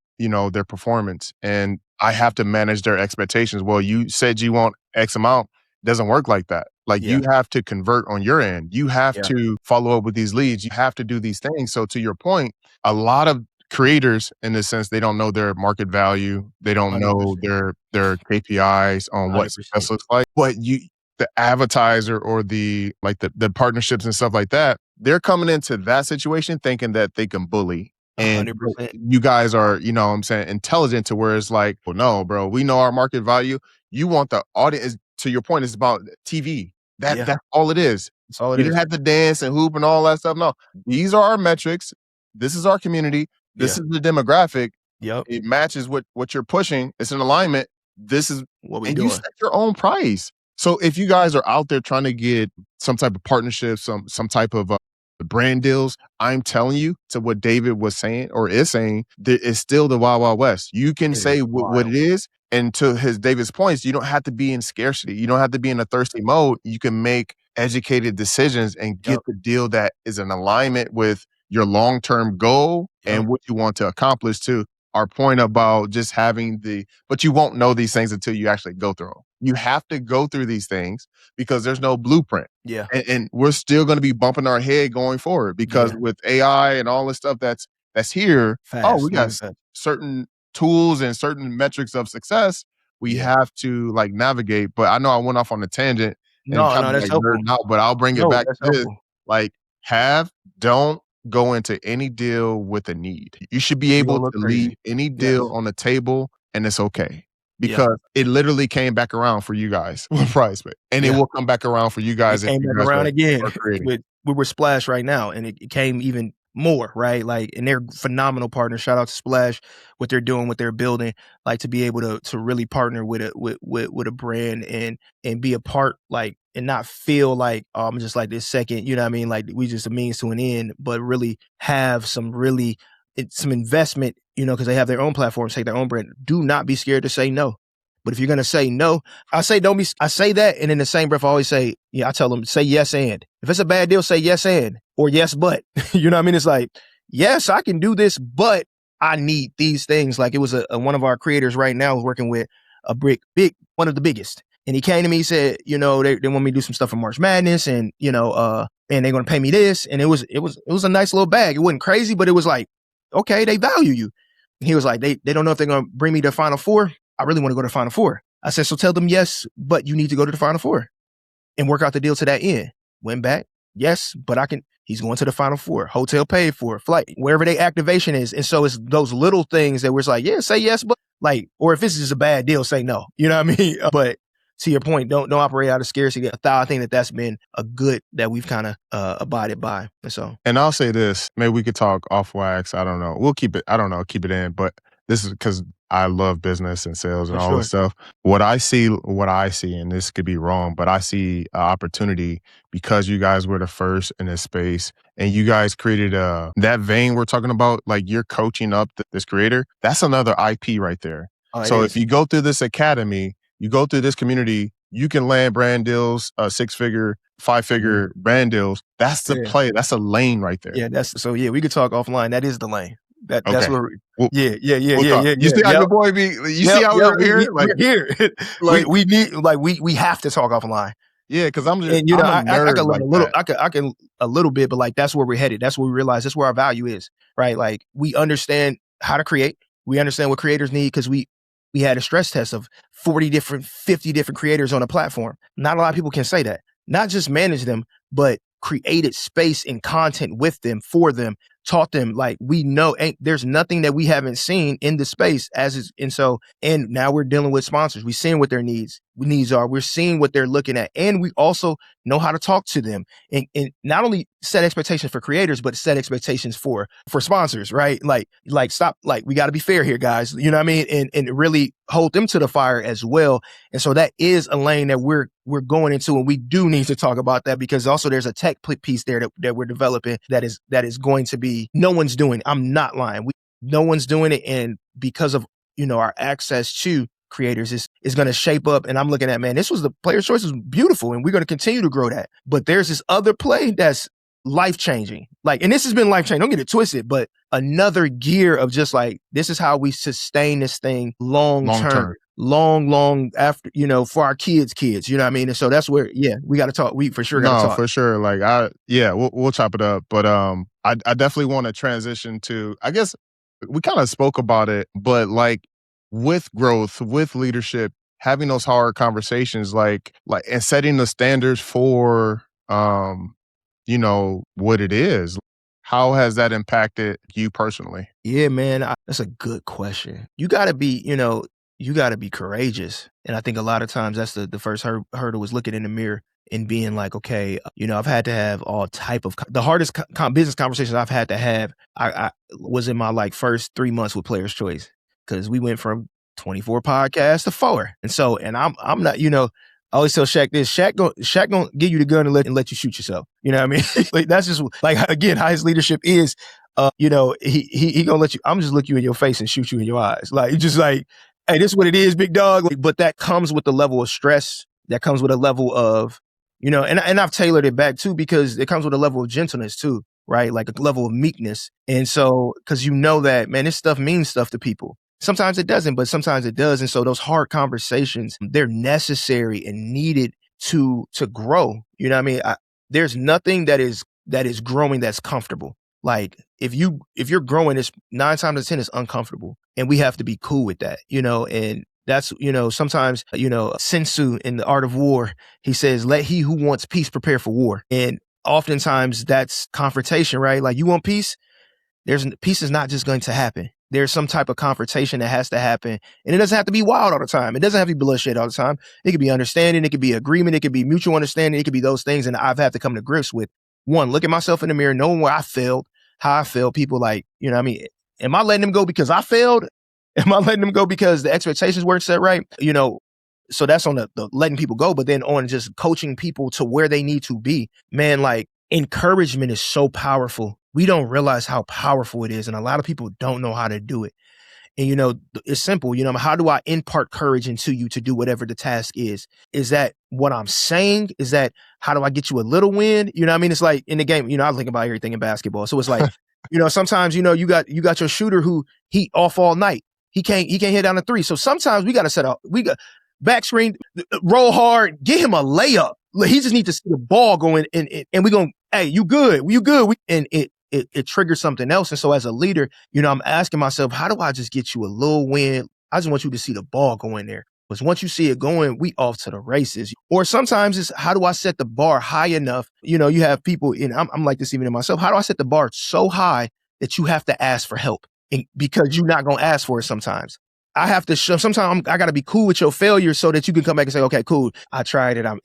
performance and I have to manage their expectations. Well, you said you want X amount. It doesn't work like that. Like you have to convert on your end. You have to follow up with these leads. You have to do these things. So to your point, a lot of creators in this sense, they don't know their market value. They don't 100%. know their KPIs on 100%. what success looks like. But the advertiser or the partnerships and stuff like that, they're coming into that situation thinking that they can bully. And 100%. you guys are, intelligent to where it's like, well, no, bro, we know our market value. You want the audience, to your point, it's about TV. That's all it is. That's all it you is. didn't have to dance and hoop and all that stuff. No, these are our metrics. This is our community. This is the demographic. Yep. It matches what you're pushing. It's in alignment. This is what we and doing. You set your own price. So if you guys are out there trying to get some type of partnership, some type of brand deals, I'm telling you, to what David was saying or is saying, it's still the Wild Wild West. You can say what it is, and to David's points, you don't have to be in scarcity. You don't have to be in a thirsty mode. You can make educated decisions and get the deal that is in alignment with your long-term goal and what you want to accomplish too. Our point about just having but you won't know these things until you actually go through them. You have to go through these things because there's no blueprint. Yeah. And we're still going to be bumping our head going forward because with AI and all this stuff that's here, we got certain tools and certain metrics of success we have to navigate. But I know I went off on a tangent and that's helpful. out, but I'll bring it back to this. Don't go into any deal with a need. You should be able to leave any deal on the table and it's okay. Because it literally came back around for you guys with Prize Picks. And it will come back around for you guys. It came back around again. We were Splash right now and it came even more, right? And they're phenomenal partners. Shout out to Splash, what they're doing, what they're building, to be able to really partner with a brand and be a part, and not feel like, I'm just this second, we just a means to an end, but really have some investment, because they have their own platforms, take their own brand. Do not be scared to say no. But if you're going to say no, I say that. And in the same breath, I always say, I tell them, say yes and. If it's a bad deal, say yes and, or yes, but. You know what I mean? It's yes, I can do this, but I need these things. It was one of our creators right now working with one of the biggest. And he came to me, he said, they want me to do some stuff for March Madness and, and they're going to pay me this. And it was a nice little bag. It wasn't crazy, but it was okay, they value you. And he was they don't know if they're going to bring me to Final Four. I really want to go to Final Four. I said, so tell them yes, but you need to go to the Final Four. and work out the deal to that end. Went back, yes, but he's going to the Final Four, hotel paid for, flight, wherever their activation is. And so it's those little things that we're like, yeah, say yes, but like, or if this is a bad deal, say no. You know what I mean? But to your point, don't operate out of scarcity. I think that's been a good that we've kind of abided by. And I'll say this, maybe we could talk off wax. I don't know. We'll keep it. I don't know. Keep it in. But this is because I love business and sales and all this stuff. What I see, and this could be wrong, but I see an opportunity because you guys were the first in this space and you guys created that vein we're talking about, like you're coaching up this creator. That's another IP right there. So if you go through this academy, you go through this community, you can land brand deals, 6-figure, 5-figure brand deals. That's the play. That's a lane right there. Yeah, we could talk offline. That is the lane. That's where yeah. You see how the boy be, you see how we're here? We're here. Like we need, like we have to talk offline. Yeah, because I'm just, and, you know, I'm a nerd I can like learn a little, that. I can a little bit, but like that's where we're headed. That's where we realize that's where our value is, right? Like we understand how to create. We understand what creators need because we had a stress test of 50 different creators on a platform. Not a lot of people can say that. Not just manage them, but created space and content with them, for them, taught them, like we know there's nothing that we haven't seen in the space and now we're dealing with sponsors. We're seeing what their needs are. We're seeing what they're looking at. And we also know how to talk to them and not only set expectations for creators, but set expectations for sponsors, right? Like stop, like we got to be fair here, guys. You know what I mean? And really hold them to the fire as well. And so that is a lane that we're going into, and we do need to talk about that because also there's a tech piece there that we're developing that is going to be, no one's doing. I'm not lying. No one's doing it. And because of, our access to creators is going to shape up. And I'm looking at, man, the Player's Choice is beautiful and we're going to continue to grow that. But there's this other play that's life-changing. Like, and this has been life-changing. Don't get it twisted, but another gear of just like, this is how we sustain this thing long term. Long after, for our kids, you know what I mean? And so that's where, we got to talk. We for sure got to talk. For sure. Like we'll chop it up. But I definitely want to transition to, I guess we kind of spoke about it, but like with growth, with leadership, having those hard conversations, like and setting the standards for, what it is. How has that impacted you personally? Yeah, man, that's a good question. You got to be, you got to be courageous. And I think a lot of times that's the first hurdle is looking in the mirror and being like, okay, I've had to have all type of, the hardest business conversations I've had to have, I was in my first 3 months with Player's Choice because we went from 24 podcasts to 4. And so, and I'm not, I always tell Shaq this, Shaq gonna give you the gun and let you shoot yourself. You know what I mean? Like that's just like, again, how his leadership is, he gonna let you, I'm just look you in your face and shoot you in your eyes. Like, just like, hey, this is what it is, big dog. But that comes with the level of stress. That comes with a level of, and I've tailored it back too, because it comes with a level of gentleness too, right? Like a level of meekness. And so, because that, man, this stuff means stuff to people. Sometimes it doesn't, but sometimes it does. And so those hard conversations, they're necessary and needed to grow. You know what I mean? There's nothing that is growing that's comfortable. Like if you're growing, it's 9 times out of 10 is uncomfortable, and we have to be cool with that, and that's, sometimes, Sun Tzu in The Art of War, he says, let he who wants peace prepare for war. And oftentimes that's confrontation, right? Like you want peace, peace is not just going to happen. There's some type of confrontation that has to happen, and it doesn't have to be wild all the time. It doesn't have to be bloodshed all the time. It could be understanding. It could be agreement. It could be mutual understanding. It could be those things. And I've had to come to grips with, one, look at myself in the mirror, knowing where I failed, how I failed. People like, what I mean? Am I letting them go because I failed? Am I letting them go because the expectations weren't set right? So that's on the letting people go, but then on just coaching people to where they need to be. Man, like encouragement is so powerful. We don't realize how powerful it is. And a lot of people don't know how to do it. And, it's simple. How do I impart courage into you to do whatever the task is? Is that what I'm saying? Is that how do I get you a little win? You know what I mean? It's like in the game, I think about everything in basketball. So it's like, sometimes, you got your shooter who he off all night. He can't hit down a 3. So sometimes we got to set up, we got back screen, roll hard, get him a layup. He just needs to see the ball going and we going, hey, you good. And it triggers something else. And so as a leader, I'm asking myself, how do I just get you a little win? I just want you to see the ball go in there. Because once you see it going, we off to the races. Or sometimes it's, how do I set the bar high enough? You know, you have people, and I'm like this even in myself. How do I set the bar so high that you have to ask for help? And because you're not going to ask for it sometimes. I have to show, sometimes I got to be cool with your failure so that you can come back and say, okay, cool, I tried it. I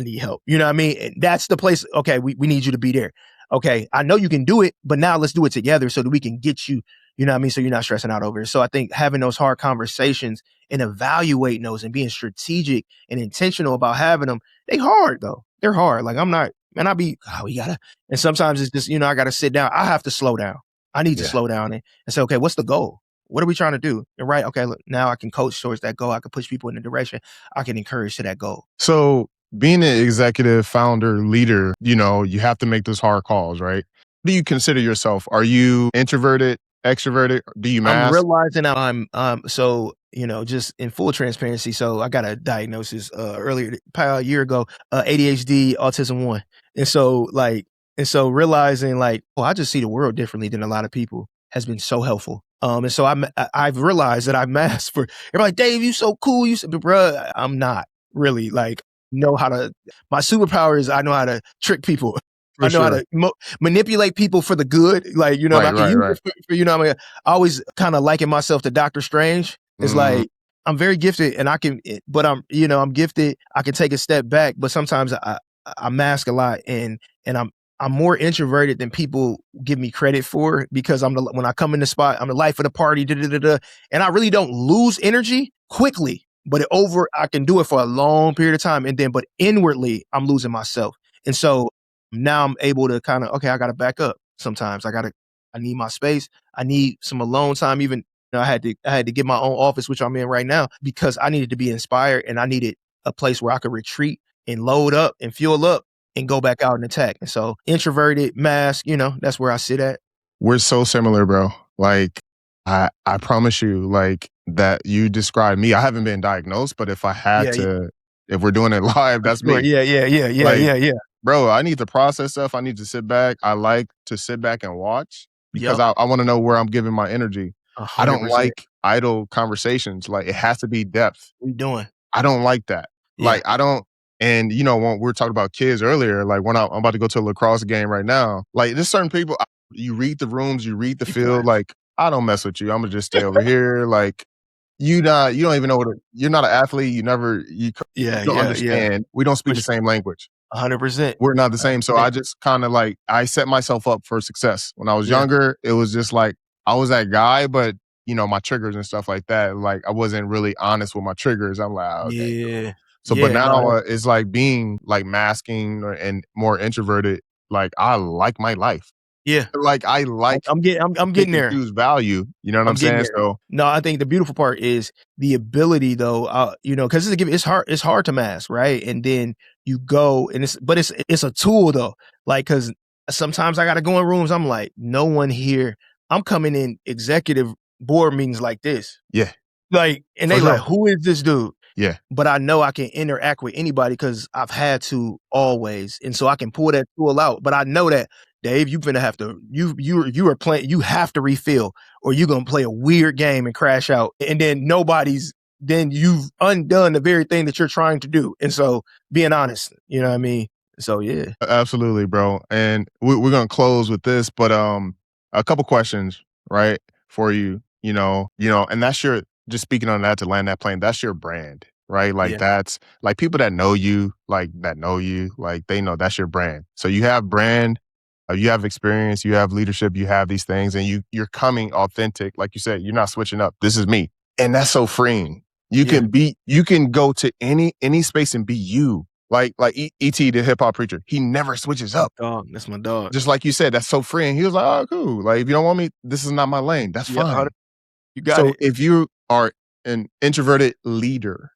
need help. You know what I mean? And that's the place. Okay, we need you to be there. Okay, I know you can do it, but now let's do it together so that we can get you, you know what I mean? So you're not stressing out over it. So I think having those hard conversations and evaluating those and being strategic and intentional about having them, they hard though. They're hard. Like I'm not, man, we gotta, and sometimes it's just, I gotta sit down. I have to slow down. I need to slow down and say, okay, what's the goal? What are we trying to do? And right, okay, look, now I can coach towards that goal. I can push people in the direction. I can encourage to that goal. So being an executive, founder, leader, you have to make those hard calls, right? What do you consider yourself? Are you introverted, extroverted? Do you mask? I'm realizing I'm just in full transparency. So I got a diagnosis earlier, probably a year ago, ADHD, autism 1. And so realizing I just see the world differently than a lot of people has been so helpful. And so I've realized that I've masked for everybody. Dave, you so cool. You said, bruh, I'm not really know how to. My superpower is I know how to trick people. I know how to manipulate people for the good. I can use it for, I always kind of liken myself to Dr. Strange. It's I'm very gifted and I can, but I'm gifted. I can take a step back, but sometimes I mask a lot and I'm more introverted than people give me credit for because when I come in the spot, I'm the life of the party, and I really don't lose energy quickly, but I can do it for a long period of time. But inwardly, I'm losing myself. And so now I'm able to kind of, okay, I got to back up. Sometimes I need my space. I need some alone time. Even I had to get my own office, which I'm in right now, because I needed to be inspired and I needed a place where I could retreat and load up and fuel up and go back out and attack. And so introverted, mask, that's where I sit at. We're so similar, bro. I promise you, that you described me. I haven't been diagnosed, but if I had to, if we're doing it live, that's me. Yeah. Bro, I need to process stuff. I need to sit back. I like to sit back and watch because I want to know where I'm giving my energy. 100%. I don't like idle conversations. It has to be depth. What are you doing? I don't like that. Yeah. I don't. And, when we were talking about kids earlier, when I'm about to go to a lacrosse game right now, there's certain people, you read the rooms, you read the field, I don't mess with you. I'm going to just stay over here. You don't even know you're not an athlete. You don't understand. Yeah. We don't speak the same language. 100%. We're not the same. So I just kind of I set myself up for success. When I was younger, it was just I was that guy, but my triggers and stuff like that, I wasn't really honest with my triggers. I'm okay. Yeah. So, but now it's being masking and more introverted. I like my life. Yeah. I'm getting there. Use value. You know what I'm saying? So no, I think the beautiful part is the ability though, because it's hard to mask, right? And then you go and it's a tool though. Cause sometimes I got to go in rooms. I'm no one here. I'm coming in executive board meetings like this. Yeah. And they who is this dude? Yeah. But I know I can interact with anybody because I've had to always. And so I can pull that tool out. But I know that, Dave, you're gonna have to, you are playing, you have to refill or you're gonna play a weird game and crash out. And then then you've undone the very thing that you're trying to do. And so being honest, you know what I mean? So yeah. Absolutely, bro. And we're gonna close with this, but a couple questions, right, for you, and that's just speaking on that to land that plane, that's your brand, right? That's people that know you, they know that's your brand. So you have brand, you have experience, you have leadership, you have these things, and you're coming authentic. Like you said, you're not switching up. This is me. And that's so freeing. You can go to any space and be you. E.T., the hip hop preacher, he never switches up. Dog, that's my dog. Just like you said, that's so freeing. He was like, oh, cool. If you don't want me, this is not my lane. That's fine. You got it. So if you are an introverted leader,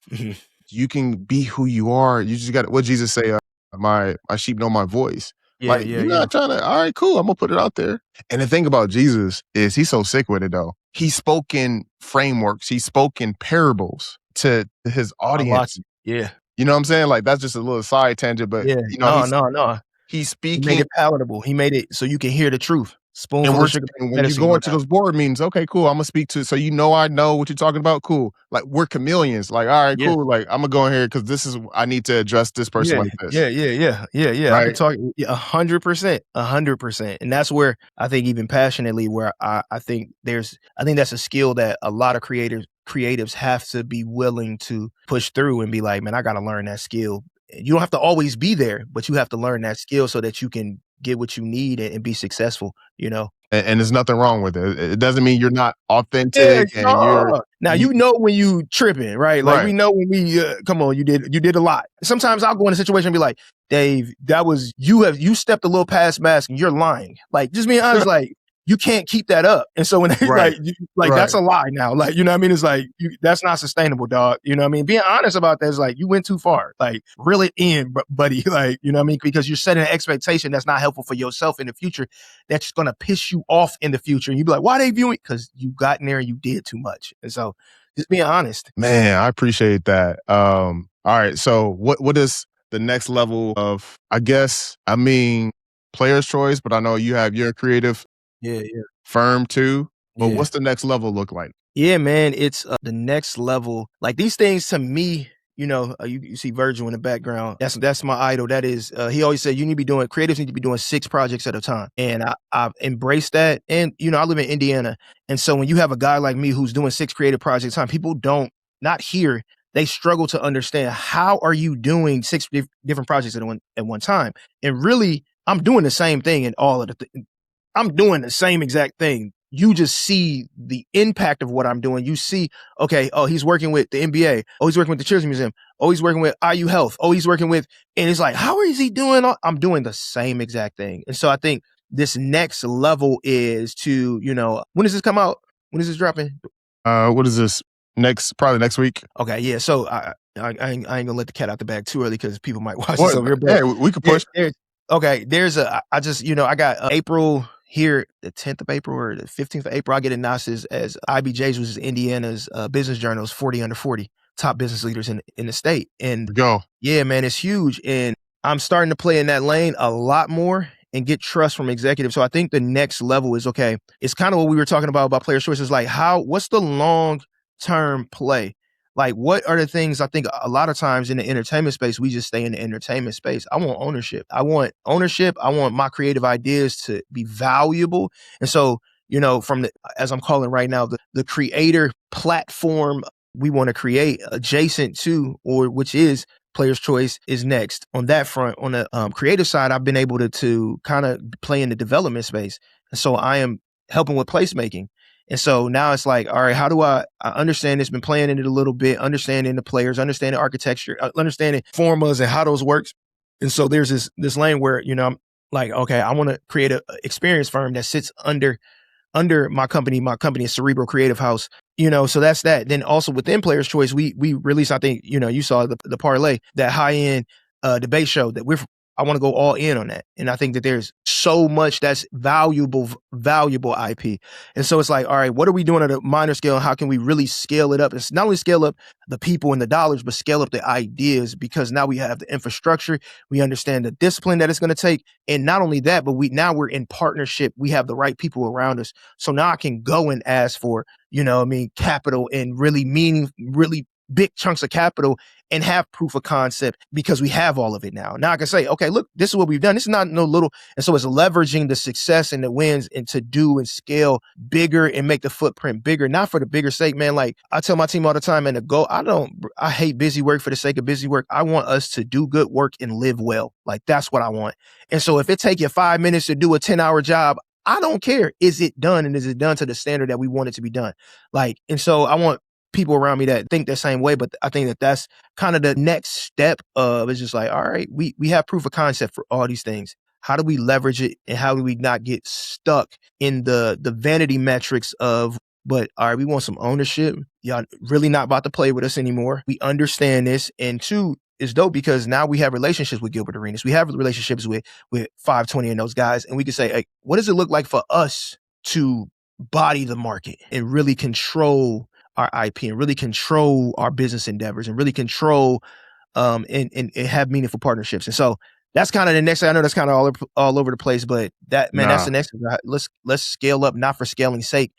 you can be who you are. You just got what Jesus say, my sheep know my voice. You're not trying to, all right, cool, I'm going to put it out there. And the thing about Jesus is he's so sick with it, though. He spoke in frameworks. He spoke in parables to his audience. Yeah. You know what I'm saying? That's just a little side tangent, but no. He's speaking. He made it palatable. He made it so you can hear the truth. Spoonful of sugar And when you medicine, go no into doubt. those board meetings, okay, cool. I'm gonna speak to so I know what you're talking about. Cool. Like we're chameleons. Like, all right, Yeah. cool. Like I'm gonna go in here because this is I need to address this person Yeah, like this. yeah. I could Right. talk 100%, 100%, and that's where I think even passionately, where I think that's a skill that a lot of creatives have to be willing to push through and be like, man, I got to learn that skill. You don't have to always be there, but you have to learn that skill so that you can get what you need and be successful. And there's nothing wrong with it. It doesn't mean you're not Yeah, authentic and no. Now you you know when you tripping, right? Like we right. know when we come on, you did a lot. Sometimes I'll go in a situation and be like, Dave, that was you stepped a little past mask and you're lying. Like just being honest, like you can't keep that up. And so when Right. that's a lie now. Like, you know what I mean? It's like that's not sustainable, dog. You know what I mean? Being honest about that is like you went too far. Like reel it in, buddy. Like, you know what I mean? Because you're setting an expectation that's not helpful for yourself in the future. That's gonna piss you off in the future. And you be like, why they viewing? Because you got in there and you did too much. And so just being honest. Man, I appreciate that. All right. So what is the next level of player's choice, but I know you have your creative Yeah. firm too. But Yeah. what's the next level look like? Yeah, man, it's the next level. Like these things to me, you see Virgil in the background. That's my idol. That is, he always said creatives need to be doing 6 projects at a time. And I've embraced that. And, I live in Indiana. And so when you have a guy like me who's doing 6 creative projects at a time, people not here, they struggle to understand how are you doing 6 different projects at one time. And really, I'm doing the same thing in all of I'm doing the same exact thing. You just see the impact of what I'm doing. You see, okay, oh, he's working with the NBA. Oh, he's working with the Children's Museum. Oh, he's working with IU Health. Oh, he's working with, and it's like, how is he doing? I'm doing the same exact thing. And so I think this next level is to, when does this come out? When is this dropping? What is this? Probably next week. Okay, yeah. So I ain't gonna let the cat out the bag too early because people might watch this over here. But hey, we could push. Okay, I got April here, the 10th of April or the 15th of April, I get announced as IBJ's, which is Indiana's business journal's 40 under 40 top business leaders in the state. And yeah, man, it's huge. And I'm starting to play in that lane a lot more and get trust from executives. So I think the next level is, okay, it's kind of what we were talking about players' choices. Like what's the long-term play? Like, what are the things I think a lot of times in the entertainment space, we just stay in the entertainment space. I want ownership. I want my creative ideas to be valuable. And so, from as I'm calling right now, the creator platform we want to create adjacent to, or which is Player's Choice, is next. On that front, on the creative side, I've been able to kind of play in the development space. And so I am helping with placemaking. And so now it's like, all right, how do I understand this? Been playing in it a little bit, understanding the players, understanding architecture, understanding formulas and how those works. And so there's this lane where, I'm like, okay, I want to create a experience firm that sits under my company. My company is Cerebral Creative House. So that's that. Then also within Player's Choice, we released, I think, you saw the parlay, that high end debate show that I want to go all in on that. And I think that there's so much that's valuable IP. And so it's like, all right, what are we doing at a minor scale? How can we really scale it up? It's not only scale up the people and the dollars, but scale up the ideas, because now we have the infrastructure. We understand the discipline that it's going to take. And not only that, but now we're in partnership. We have the right people around us. So now I can go and ask for, capital and really big chunks of capital and have proof of concept, because we have all of it now. Now I can say, okay, look, this is what we've done. This is not no little. And so it's leveraging the success and the wins and to do and scale bigger and make the footprint bigger, not for the bigger sake, man. Like I tell my team all the time, and the goal, I hate busy work for the sake of busy work. I want us to do good work and live well. Like that's what I want. And so if it take you 5 minutes to do a 10-hour job, I don't care. Is it done? And is it done to the standard that we want it to be done? Like, and so I want people around me that think the same way, but I think that that's kind of the next step of, it's just like, all right, we have proof of concept for all these things. How do we leverage it, and how do we not get stuck in the vanity metrics of, but all right, we want some ownership. Y'all really not about to play with us anymore. We understand this. And 2, it's dope because now we have relationships with Gilbert Arenas. We have relationships with 520 and those guys. And we can say, hey, what does it look like for us to body the market and really control our IP and really control our business endeavors and really control and have meaningful partnerships? And so that's kind of the next thing. I know that's kind of all over the place, but that, man, that's the next thing. Let's scale up, not for scaling's sake,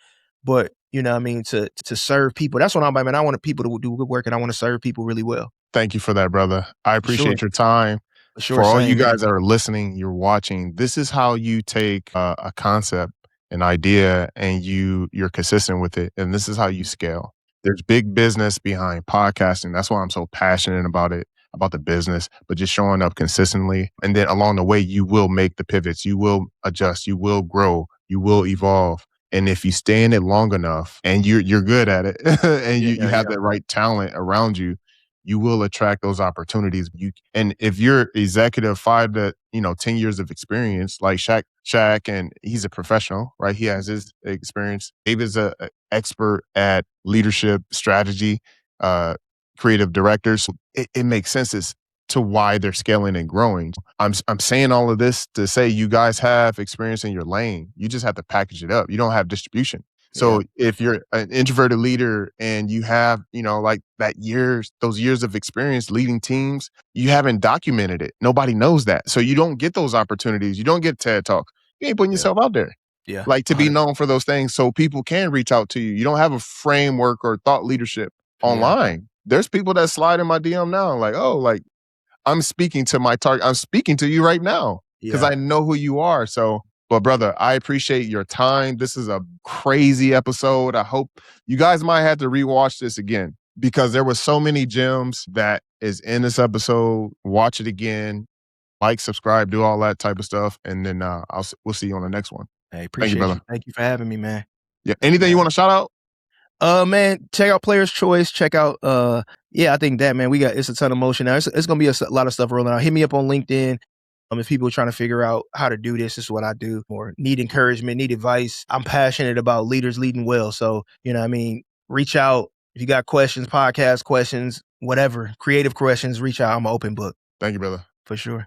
but you know what I mean, to serve people. That's what I'm about, man. I want people to do good work, and I want to serve people really well. Thank you for that, brother. I appreciate your time. For all you guys that are listening, you're watching, this is how you take a concept, an idea, and you're consistent with it. And this is how you scale. There's big business behind podcasting. That's why I'm so passionate about it, about the business, but just showing up consistently. And then along the way, you will make the pivots. You will adjust. You will grow. You will evolve. And if you stay in it long enough and you're good at it and you have that right talent around you, you will attract those opportunities. And if you're executive 5 to 10 years of experience, like Shaq, and he's a professional, right? He has his experience. David's an expert at leadership, strategy, creative directors. It makes sense as to why they're scaling and growing. I'm saying all of this to say you guys have experience in your lane. You just have to package it up. You don't have distribution. So if you're an introverted leader and you have, like those years of experience leading teams, you haven't documented it. Nobody knows that. So you don't get those opportunities. You don't get TED Talk. You ain't putting yourself out there. Yeah. Like to be known for those things so people can reach out to you. You don't have a framework or thought leadership online. There's people that slide in my DM now like, oh, like I'm speaking to my target. I'm speaking to you right now because I know who you are. So, but brother, I appreciate your time. This is a crazy episode. I hope you guys might have to rewatch this again because there were so many gems that is in this episode. Watch it again, like, subscribe, do all that type of stuff. And then we'll see you on the next one. Hey, appreciate you, brother. Thank you for having me, man. Yeah. Anything you want to shout out? Man, check out Player's Choice. Check out, I think that, man, it's a ton of motion now. It's going to be a lot of stuff rolling out. Hit me up on LinkedIn. If people are trying to figure out how to do this is what I do, or need encouragement, need advice. I'm passionate about leaders leading well. So, reach out. If you got questions, podcast questions, whatever, creative questions, reach out. I'm an open book. Thank you, brother. For sure.